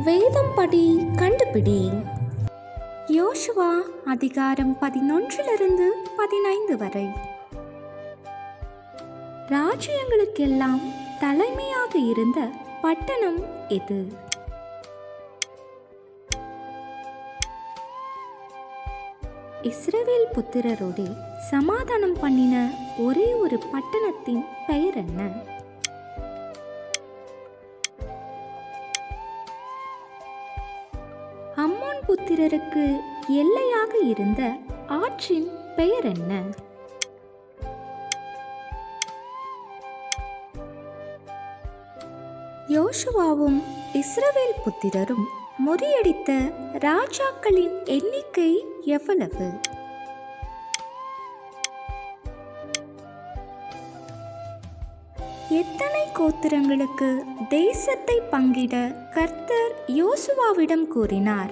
வேதம் படி கண்டுபிடி. யோசுவா அதிகாரம் 11 15 வரை. ராஜ்யங்களுக்கெல்லாம் தலைமையாக இருந்த பட்டணம் எது? இஸ்ரவேல் புத்திரரோடு சமாதானம் பண்ணின ஒரே ஒரு பட்டணத்தின் பெயர் என்ன? அம்மோன் புத்திரருக்கு எல்லையாக இருந்த ஆற்றின் பெயர் என்ன? யோசுவாவும் இஸ்ரவேல் புத்திரரும் முறியடித்த ராஜாக்களின் எண்ணிக்கை எவ்வளவு? எத்தனை கோத்திரங்களுக்கு தேசத்தை பங்கிட கர்த்தர் யோசுவாவிடம் கூறினார்?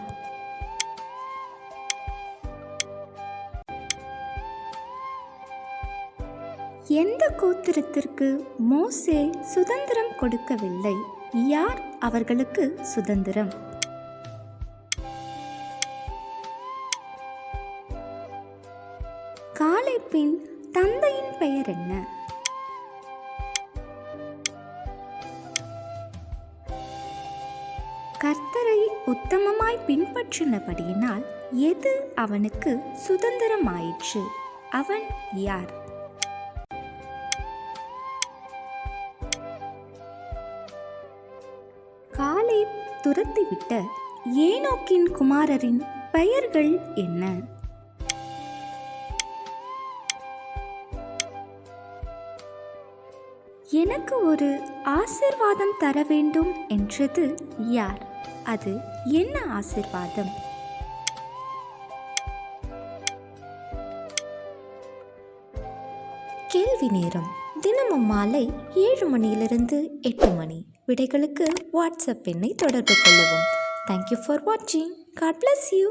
எந்த கோத்திரத்திற்கு மோசே சுதந்திரம் கொடுக்கவில்லை? யார் அவர்களுக்கு சுதந்திரம்? காலேபின் தந்தையின் பெயர் என்ன? கர்த்தரை உத்தமமாய் பின்பற்றினபடியினால் எது அவனுக்கு சுதந்திரமாயிற்று? அவன் யார்? காலேப் துரத்திவிட்ட ஏனோக்கின் குமாரரின் பெயர்கள் என்ன? எனக்கு ஒரு ஆசீர்வாதம் தர வேண்டும் என்றது யார்? அது என்ன ஆசீர்வாதம்? கேள்வி நேரம். தினமும் மாலை 7 மணியிலிருந்து 8 மணி. விடைகளுக்கு வாட்ஸ்அப் எண்ணை தொடர்பு கொள்ளவும். தேங்க்யூ ஃபார் வாட்சிங். God bless you.